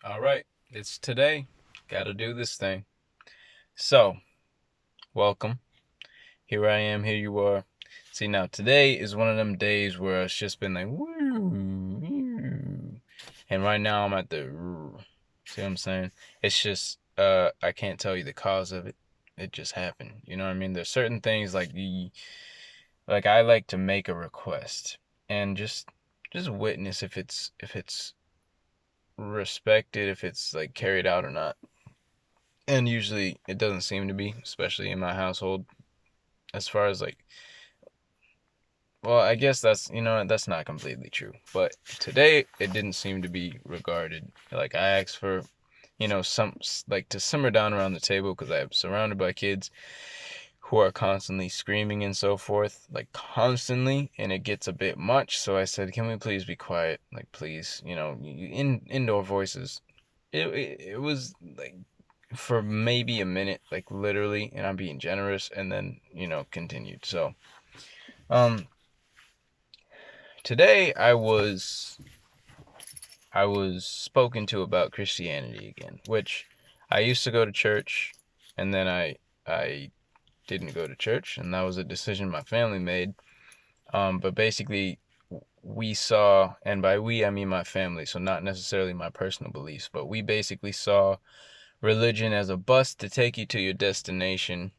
All right, it's today. Gotta do this thing. So, welcome. Here I am, here you are. See, now today is one of them days where it's just been like, woo, woo. And right now I'm at the, see what I'm saying? It's just, I can't tell you the cause of it. It just happened. You know what I mean? There's certain things like I like to make a request and just witness if it's respected, if it's like carried out or not. And usually it doesn't seem to be, especially in my household. As far as like, well, I guess that's not completely true. But today it didn't seem to be regarded. Like I asked for, some like to simmer down around the table because I'm surrounded by kids who are constantly screaming and so forth, like constantly, and it gets a bit much. So I said, "Can we please be quiet? Like, please, in indoor voices." It was like for maybe a minute, like literally, and I'm being generous, and then continued. So, um, today I was spoken to about Christianity again, which I used to go to church, and then I didn't go to church, and that was a decision my family made. But basically, we saw, and by we I mean my family, so not necessarily my personal beliefs, but we basically saw religion as a bus to take you to your destination,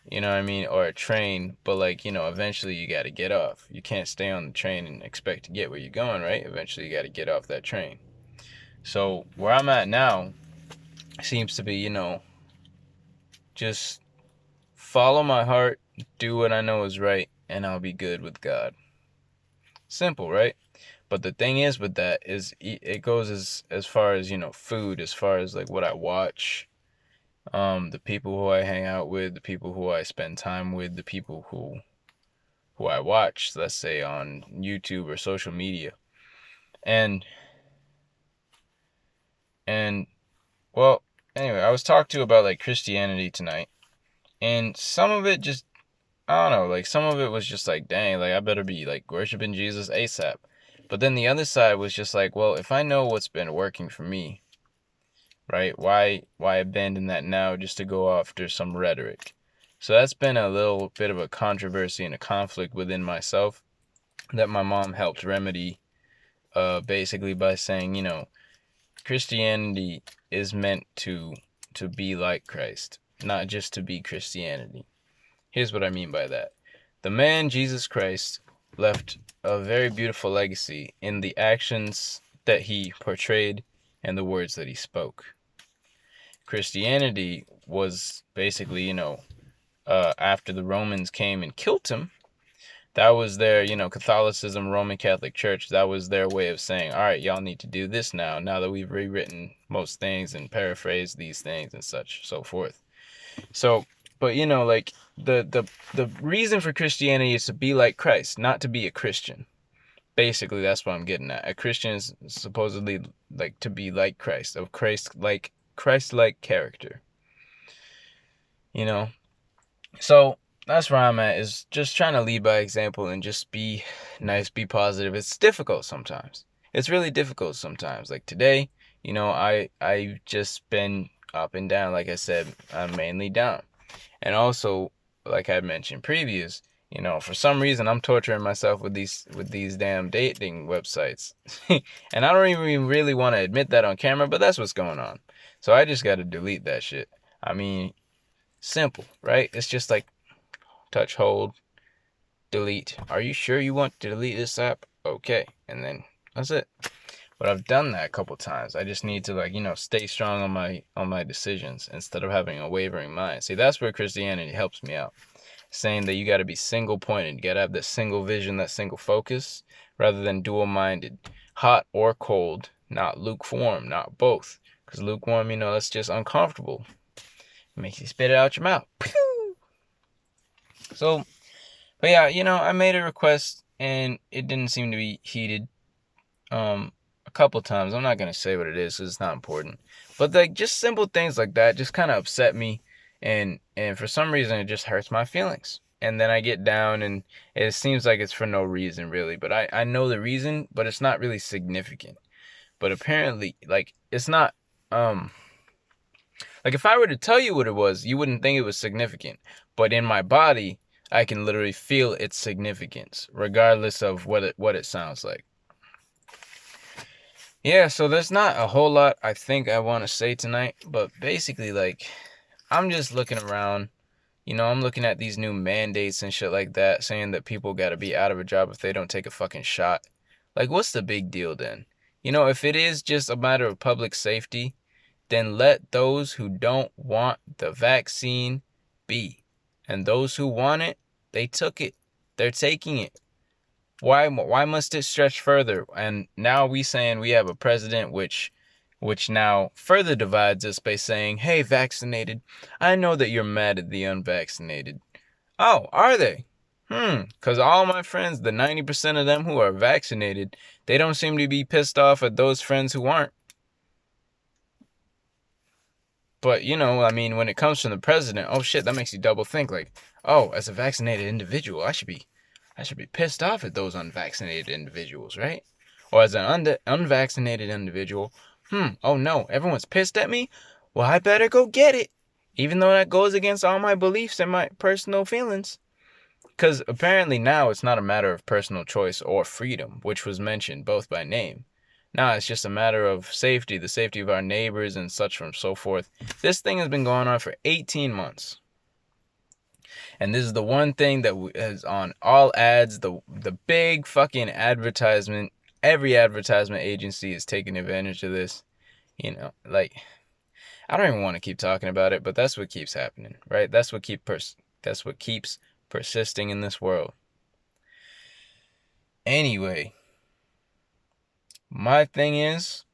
you know what I mean, or a train, but like, eventually you got to get off. You can't stay on the train and expect to get where you're going, right? Eventually you got to get off that train. So where I'm at now seems to be, just follow my heart, do what I know is right, and I'll be good with God. Simple, right? But the thing is with that is it goes as far as, food, as far as like what I watch, the people who I hang out with, the people who I spend time with, the people who I watch, let's say on YouTube or social media. And and well, anyway, I was talked to about like Christianity tonight, and some of it just, I don't know, like some of it was just like, dang, like I better be like worshiping Jesus ASAP. But then the other side was just like, well, if I know what's been working for me, right? Why abandon that now just to go after some rhetoric? So that's been a little bit of a controversy and a conflict within myself that my mom helped remedy, basically by saying, Christianity is meant to be like Christ, not just to be Christianity. Here's what I mean by that. The man Jesus Christ left a very beautiful legacy in the actions that he portrayed and the words that he spoke. Christianity was basically, after the Romans came and killed him, that was their, Catholicism, Roman Catholic Church, that was their way of saying, all right, y'all need to do this now that we've rewritten most things and paraphrased these things and such, so forth. So, but like the reason for Christianity is to be like Christ, not to be a Christian. Basically, that's what I'm getting at. A Christian is supposedly like to be like Christ, of Christ-like character, you know? So that's where I'm at, is just trying to lead by example and just be nice, be positive. It's difficult sometimes. It's really difficult sometimes. Like today, I've just been up and down. Like I said, I'm mainly down. And also, like I mentioned previous, for some reason I'm torturing myself with these damn dating websites. And I don't even really want to admit that on camera, but that's what's going on. So I just got to delete that shit. I mean, simple, right? It's just like touch, hold, delete. Are you sure you want to delete this app? Okay. And then that's it. But I've done that a couple times. I just need to like, stay strong on my decisions instead of having a wavering mind. See, that's where Christianity helps me out. Saying that you got to be single pointed, you got to have that single vision, that single focus, rather than dual minded, hot or cold, not lukewarm, not both. Because lukewarm, that's just uncomfortable. It makes you spit it out your mouth. So, but yeah, I made a request and it didn't seem to be heeded. A couple times. I'm not gonna say what it is because it's not important. But like just simple things like that just kind of upset me, and for some reason it just hurts my feelings. And then I get down and it seems like it's for no reason really, but I know the reason, but it's not really significant. But apparently, like, it's not, like, if I were to tell you what it was, you wouldn't think it was significant. But in my body, I can literally feel its significance, regardless of what it sounds like. Yeah, so there's not a whole lot I think I want to say tonight, but basically, like, I'm just looking around. I'm looking at these new mandates and shit like that, saying that people gotta be out of a job if they don't take a fucking shot. Like, what's the big deal then? If it is just a matter of public safety, then let those who don't want the vaccine be. And those who want it, they took it. They're taking it. Why must it stretch further? And now we saying we have a president which now further divides us by saying, "Hey, vaccinated, I know that you're mad at the unvaccinated." Oh, are they? Because all my friends, the 90% of them who are vaccinated, they don't seem to be pissed off at those friends who aren't. But, I mean, when it comes from the president, oh shit, that makes you double think. Like, oh, as a vaccinated individual, I should be pissed off at those unvaccinated individuals, right? Or as an unvaccinated individual, oh no, everyone's pissed at me? Well, I better go get it. Even though that goes against all my beliefs and my personal feelings. Because apparently now it's not a matter of personal choice or freedom, which was mentioned both by name. Now it's just a matter of safety, the safety of our neighbors and such and so forth. This thing has been going on for 18 months. And this is the one thing that is on all ads, the big fucking advertisement. Every advertisement agency is taking advantage of this. Like, I don't even want to keep talking about it, but that's what keeps happening, right? That's what keeps persisting in this world. Anyway, my thing is,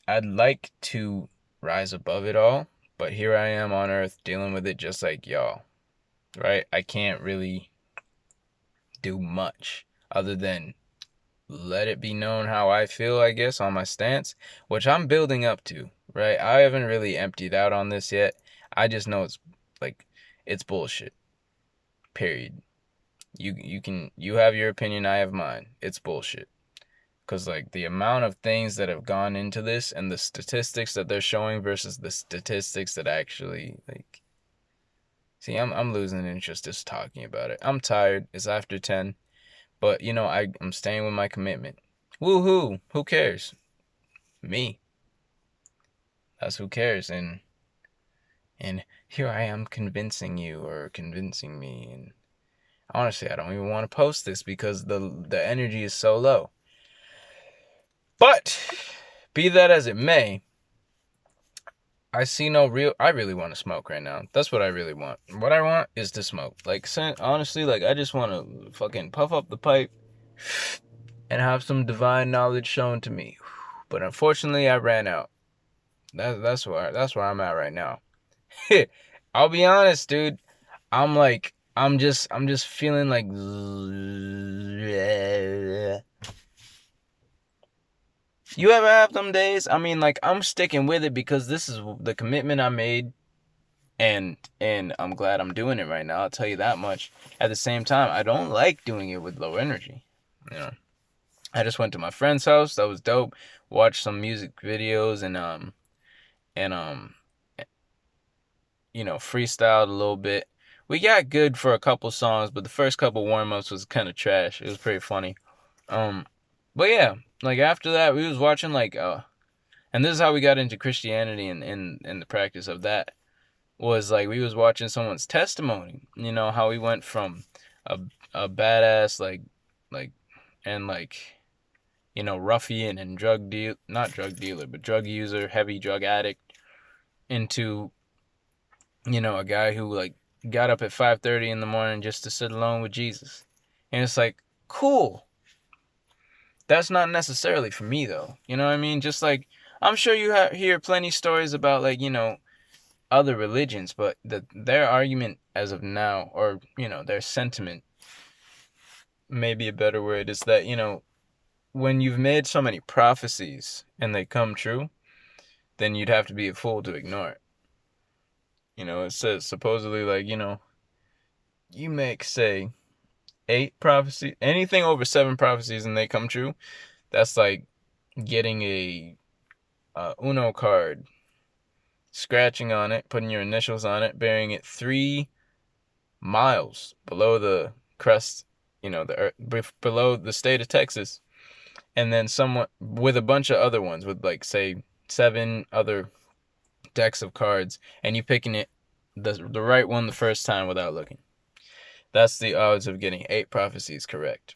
I'd like to rise above it all, but here I am on Earth dealing with it just like y'all, right? I can't really do much other than let it be known how I feel, I guess, on my stance, which I'm building up to, right? I haven't really emptied out on this yet. I just know it's bullshit. Period. You have your opinion, I have mine. It's bullshit. Because, like, the amount of things that have gone into this and the statistics that they're showing versus the statistics that actually, like... See, I'm losing interest just talking about it. I'm tired. It's after 10. But, I'm staying with my commitment. Woohoo! Who cares? Me. That's who cares. And here I am convincing you or convincing me. And honestly, I don't even want to post this because the energy is so low. But, be that as it may, I really want to smoke right now. That's what I really want. What I want is to smoke. Like, honestly, like, I just want to fucking puff up the pipe and have some divine knowledge shown to me. But unfortunately, I ran out. That's where I'm at right now. I'll be honest, dude. I'm just feeling like... You ever have them days? I mean, like, I'm sticking with it because this is the commitment I made, and I'm glad I'm doing it right now. I'll tell you that much. At the same time, I don't like doing it with low energy. I just went to my friend's house. That was dope. Watched some music videos and freestyled a little bit. We got good for a couple songs, but the first couple warm-ups was kind of trash. It was pretty funny. But yeah, like, after that, we was watching, like, and this is how we got into Christianity and the practice of that, was, like, we was watching someone's testimony, how he went from a badass, ruffian and not drug dealer, but drug user, heavy drug addict, into, a guy who, like, got up at 5:30 in the morning just to sit alone with Jesus. And it's like, cool. That's not necessarily for me, though. You know what I mean? Just like, I'm sure you hear plenty stories about, like, other religions, but their argument as of now, or, their sentiment, maybe a better word, is that, when you've made so many prophecies and they come true, then you'd have to be a fool to ignore it. It says supposedly, like, you make, say, 8 prophecies, anything over 7 prophecies and they come true, that's like getting a Uno card, scratching on it, putting your initials on it, burying it 3 miles below the crust, the earth, below the state of Texas, and then someone with a bunch of other ones, with like say 7 other decks of cards, and you picking it the right one the first time without looking. That's the odds of getting 8 prophecies correct.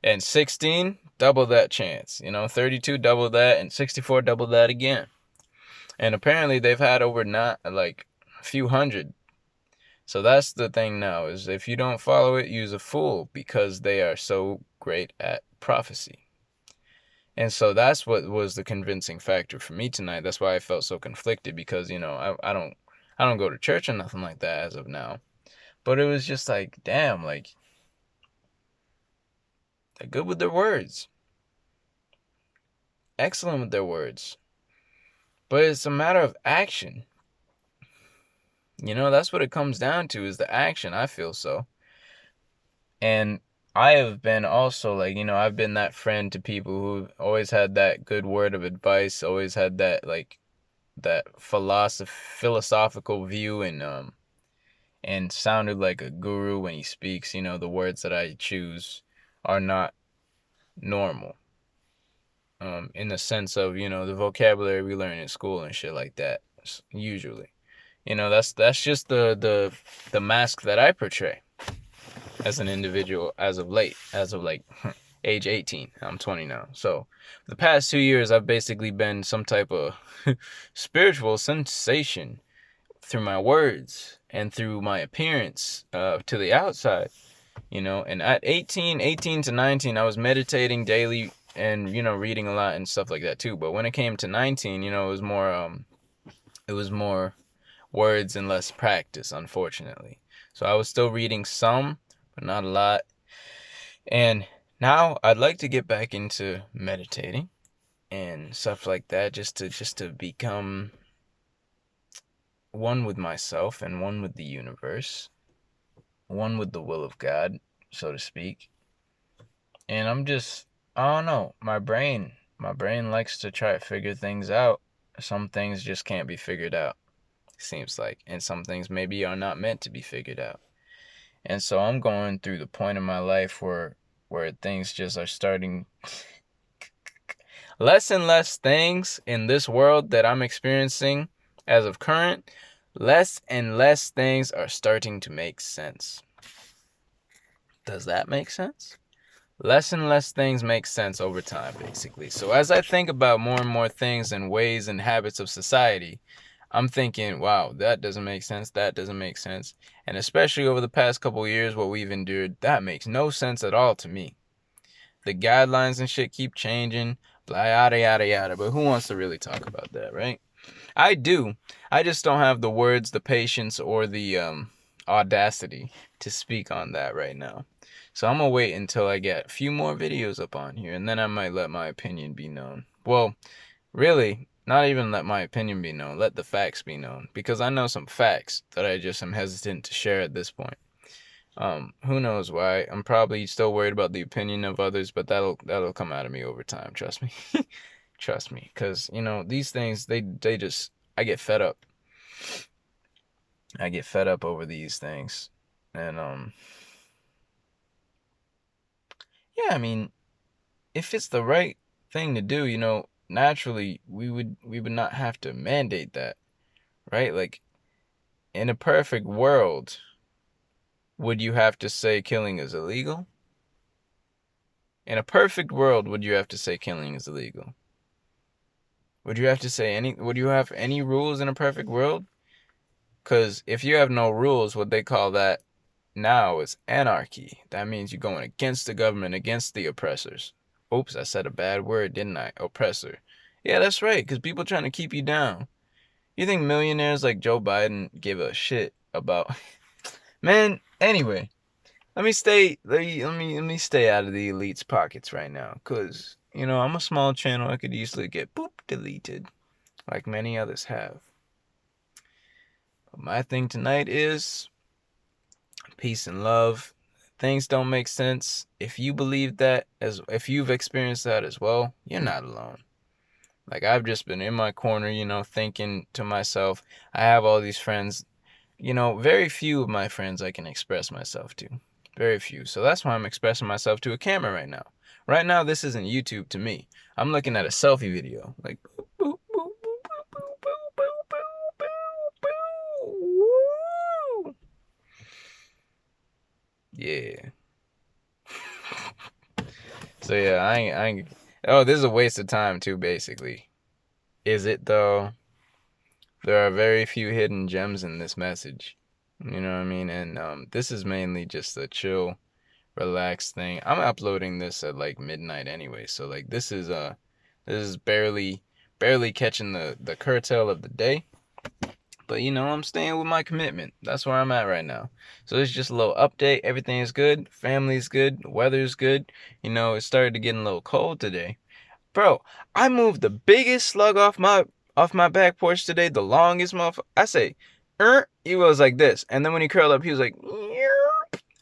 And 16, double that chance. 32, double that, and 64, double that again. And apparently they've had over not like a few hundred. So that's the thing now, is if you don't follow it, use a fool, because they are so great at prophecy. And so that's what was the convincing factor for me tonight. That's why I felt so conflicted, because I don't go to church or nothing like that as of now. But it was just like, damn, like, they're good with their words. Excellent with their words. But it's a matter of action. That's what it comes down to, is the action. I feel so. And I have been also like, I've been that friend to people who always had that good word of advice, always had that like that philosophical view, and sounded like a guru when he speaks. The words that I choose are not normal. In the sense of, the vocabulary we learn in school and shit like that, usually. That's just the mask that I portray as an individual as of late, as of like age 18. I'm 20 now. So the past 2 years, I've basically been some type of spiritual sensation through my words and through my appearance to the outside. And at 18 to 19, I was meditating daily and, reading a lot and stuff like that too. But when it came to 19, it was more words and less practice, unfortunately. So I was still reading some, but not a lot. And now I'd like to get back into meditating and stuff like that, just to become one with myself and one with the universe, one with the will of God, so to speak. And I don't know, my brain likes to try to figure things out. Some things just can't be figured out, seems like, and some things maybe are not meant to be figured out. And so I'm going through the point in my life where things just are starting, less and less things in this world that I'm experiencing as of current, less and less things are starting to make sense. Does that make sense? Less and less things make sense over time, basically. So as I think about more and more things and ways and habits of society, I'm thinking, wow, that doesn't make sense. That doesn't make sense. And especially over the past couple of years, what we've endured, that makes no sense at all to me. The guidelines and shit keep changing, blah, yada, yada, yada. But who wants to really talk about that, right? I do. I just don't have the words, the patience, or the audacity to speak on that right now. So I'm going to wait until I get a few more videos up on here, and then I might let my opinion be known. Well, really, not even let my opinion be known. Let the facts be known. Because I know some facts that I just am hesitant to share at this point. Who knows why? I'm probably still worried about the opinion of others, but that'll come out of me over time, trust me. Trust me. Because, these things, they just, I get fed up. I get fed up over these things. And, yeah, I mean, if it's the right thing to do, naturally we would not have to mandate that, right? Like, in a perfect world, would you have to say killing is illegal? In a perfect world, would you have to say killing is illegal? Would you have any rules in a perfect world? Because if you have no rules, what they call that now is anarchy. That means you're going against the government, against the oppressors. Oops, I said a bad word, didn't I? Oppressor. Yeah, that's right, because people trying to keep you down. You think millionaires like Joe Biden give a shit about... Man, anyway, let me stay out of the elite's pockets right now, because, I'm a small channel. I could easily get deleted, like many others have. But my thing tonight is peace and love. Things don't make sense. If you believe that, if you've experienced that as well, you're not alone. Like, I've just been in my corner, thinking to myself, I have all these friends, very few of my friends I can express myself to. Very few. So that's why I'm expressing myself to a camera right now. Right now, this isn't YouTube to me. I'm looking at a selfie video. Like, boop, boop, boop, boop, boop, boop, boop, boop, boop, boop, woo. Yeah. So yeah, oh, this is a waste of time too, basically. Is it though? There are very few hidden gems in this message. You know what I mean? And this is mainly just a chill, relaxed thing. I'm uploading this at like midnight anyway, so like this is barely catching the curtail of the day. But I'm staying with my commitment. That's where I'm at right now. So it's just a little update. Everything is good. Family's good. Weather's good. It started to get a little cold today. Bro, I moved the biggest slug off my back porch today, the longest motherfucker. I say, he was like this. And then when he curled up, he was like,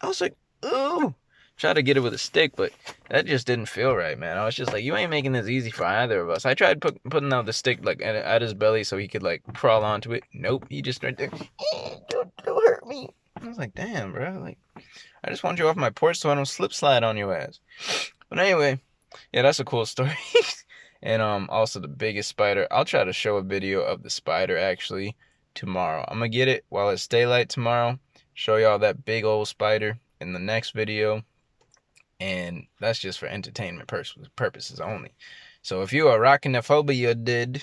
I was like, ooh. Tried to get it with a stick, but that just didn't feel right, man. I was just like, you ain't making this easy for either of us. I tried putting out the stick like at his belly so he could like crawl onto it. Nope, he just right there. Don't hurt me. I was like, damn, bro. Like, I just want you off my porch so I don't slip slide on your ass. But anyway, yeah, that's a cool story. And also the biggest spider. I'll try to show a video of the spider actually tomorrow. I'm gonna get it while it's daylight tomorrow. Show y'all that big old spider in the next video. And that's just for entertainment purposes only. So if you are arachnophobia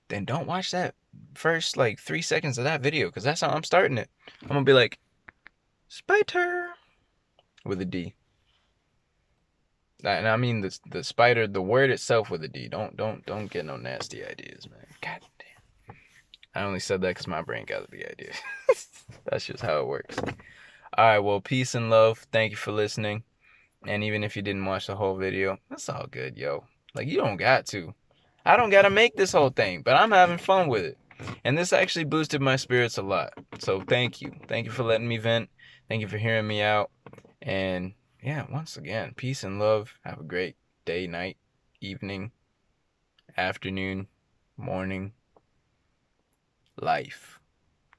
then don't watch that first like 3 seconds of that video, because that's how I'm starting it. I'm gonna be like, spider with a D. And I mean the spider, the word itself with a D. Don't get no nasty ideas, man. God damn. I only said that because my brain got the idea. That's just how it works. All right, well, peace and love. Thank you for listening. And even if you didn't watch the whole video, that's all good, yo. Like, you don't got to. I don't got to make this whole thing, but I'm having fun with it. And this actually boosted my spirits a lot. So thank you. Thank you for letting me vent. Thank you for hearing me out. And yeah, once again, peace and love. Have a great day, night, evening, afternoon, morning, life.